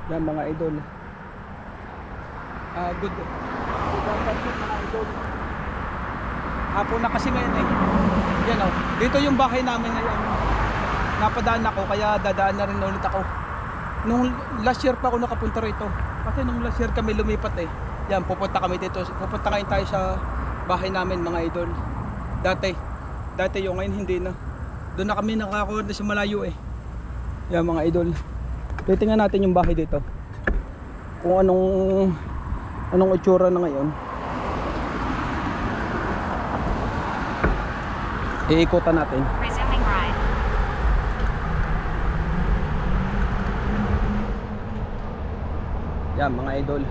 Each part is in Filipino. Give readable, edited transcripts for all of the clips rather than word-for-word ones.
Yan mga idol. Good afternoon mga idol. Hapon na kasi ngayon eh. Yan o. Dito yung bahay namin ngayon. Napadaan ako kaya dadaan na rin ulit ako. Nung last year pa ako nakapunta rito. Kasi nung last year kami lumipat eh. Yan, pupunta kami dito. Pupunta ngayon tayo sa bahay namin mga idol. Dati yung ngayon hindi na. Doon na kami nakakuha sa malayo eh. Yan mga idol. Titingnan natin yung bahay dito. Kung anong itsura na ngayon. Iikutan natin. Resuming ride. Yan mga idol.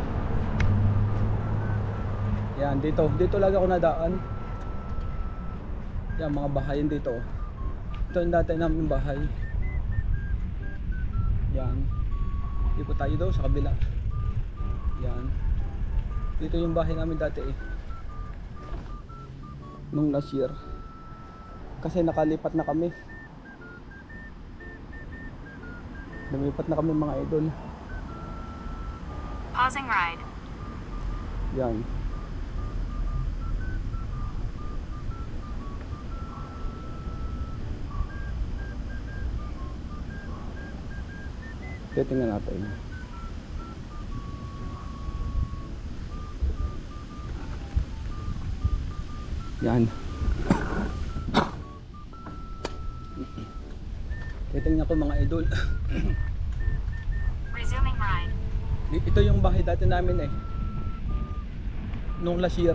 Yan dito lang ako nadaan. Yan mga bahayan dito. Ito yung dati namin bahay. Yan. Ikot tayo daw sa kabila. Yan. Dito yung bahay namin dati eh. Nung last year. Kasi nakalipat na kami. Lumipat na kami mga idol. Pausing ride. Yan. Titingnan natin. Yan. Titingnan ko mga idol. Resuming ride. Ito yung bahay dati namin eh. Nung last year.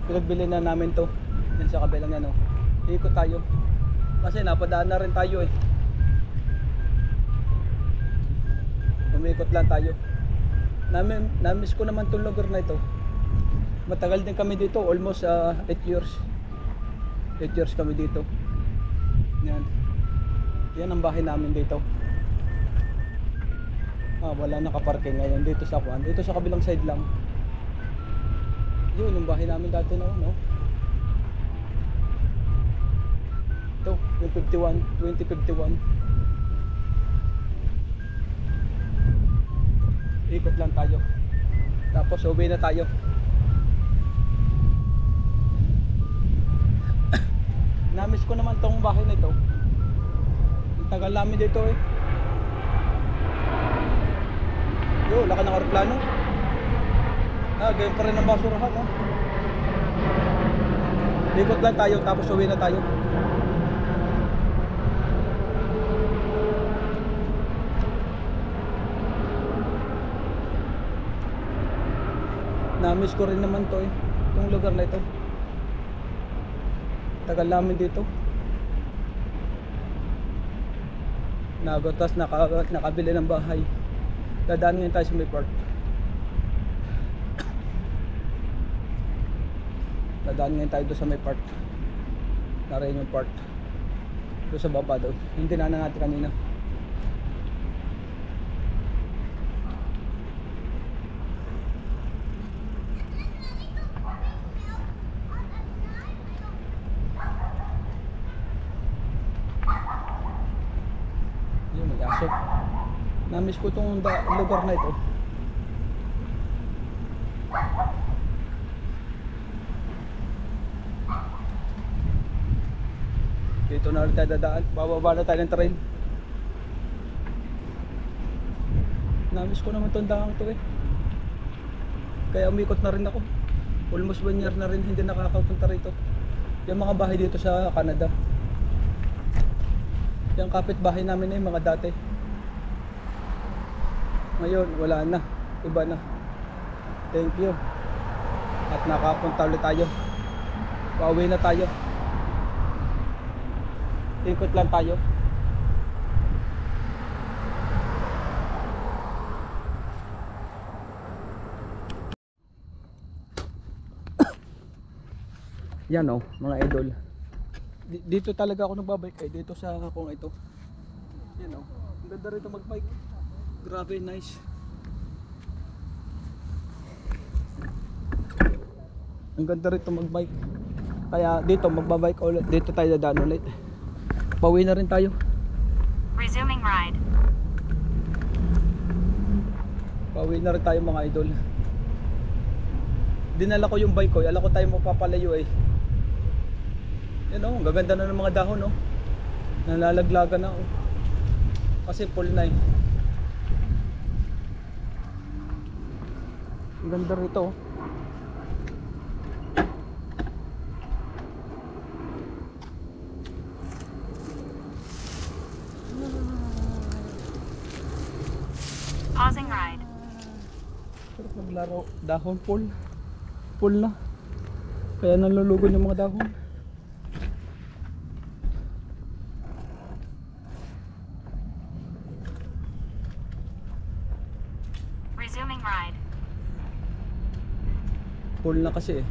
Pinagbili na namin to. Yan sa kabilang ano. Ikot tayo. Kasi napadaan na rin tayo eh. Umikot lang tayo. Namiss ko naman tong lugar na ito. Matagal din kami dito. Almost 8 years. 8 years kami dito. Yan. Yan ang bahay namin dito. Wala nakaparking ngayon dito sa kwan. Dito sa kabilang side lang. Yun yung bahay namin dati noon, no? Ito, yung 2051. Ikot lang tayo. Tapos uwi na tayo. Namiss ko naman tong bahay na ito. Ang tagal namin dito eh. Yo, wala ka ng aeroplano. Ganyan pa rin ang basurahan, no? Ikot lang tayo, tapos uwi na tayo. Namiss ko rin naman to eh, itong lugar na ito. Tagal namin dito. Nagotas, nakabili ng bahay. Dadaan ngayon tayo sa may park. Dadaan ngayon tayo doon sa may park. Narayan yung park. Doon sa baba doon. Yung dinaanan natin kanina. Yun, may aso. Namiss ko itong lugar na ito. Dito na rin tayo dadaan. Bababa na tayo ng train. Namiss ko naman itong dahang ito eh. Kaya umikot na rin ako. Almost 1 year na rin hindi nakakapunta rito. Yung mga bahay dito sa Canada. Yung kapitbahay namin eh, mga dati. Ngayon, wala na. Iba na. Thank you. At nakapunta ulit tayo. Pauwi na tayo. Ikot lang tayo. Yan o, mga idol. Dito talaga ako nagbabike eh. Dito sa kung ito. Yan o. Ang ganda rito magbike. Grabe, nice. Ang ganda rito magbike. Kaya dito magbabike ulit. Dito tayo dadaan ulit. Pauwi na rin tayo. Resuming ride. Pauwi na rin tayo mga idol. Dinala ko yung bike ko, alam ko tayo mapapalayo eh. Yan oh, gaganda na ng mga dahon oh. Nalalaglagan na oh. Kasi full na eh. Ang ganda rito oh. Pausing ride. Sarap maglaro. Dahon full. Full na. Kaya nalulugon yung mga dahon. Resuming ride. Full na kasi eh.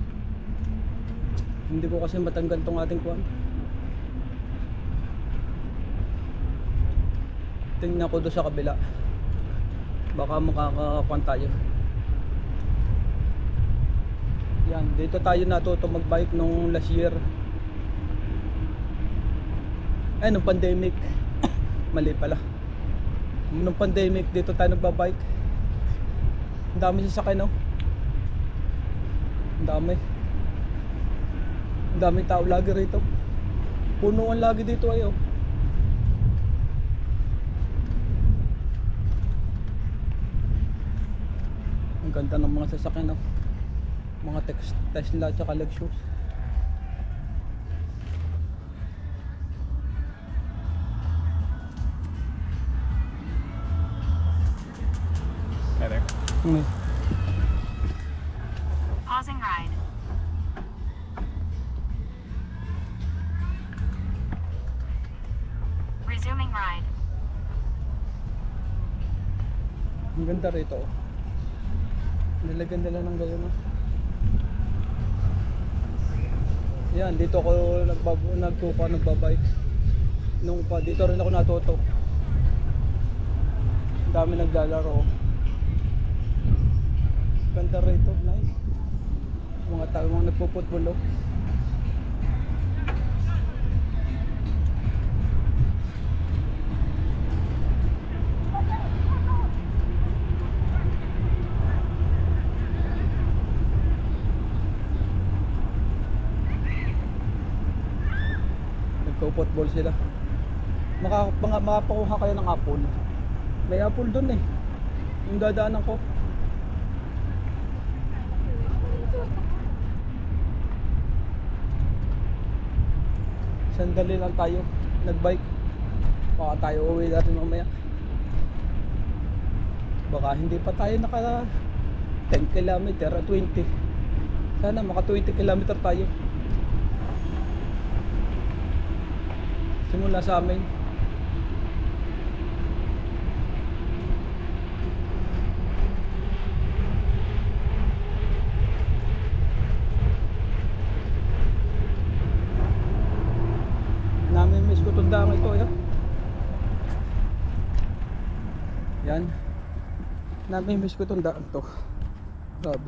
Hindi ko kasi matanggal tong ating kuwan. Tingnan ko doon sa kabila. Baka makakakuan tayo. Yan, dito tayo natuto magbike nung last year. Ay, nung pandemic. Mali pala. Nung pandemic, dito tayo nagbabike. Ang dami sasakyan, no? Ang dami. Ang daming tao lagi rito. Puno ang lagi dito ay, oh. Ang ganda ng mga sasakyan, no? Mga Tesla at saka Lexus. Hi there. Pausing ride. Resuming ride. Ang ganda rito, oh. Nilagyan nila ng gayon, oh. Yan, dito ako nagbabike. Nung pa dito rin ako natuto. Ang dami naglalaro. Ganda rito, nice. Mga tao mga nagpo-football, oh. Nagpo-football sila. Makapakuha kayo ng apple. May apple dun eh. Yung dadaanan ko. Sandali lang tayo. Nagbike. Baka tayo uwi natin mamaya. Baka hindi pa tayo naka 10 km at 20. Sana maka 20 km tayo. Simula sa amin. Namimiss ko itong daang ito, yan. Yan. Namimiss ko itong daang ito. Grabe.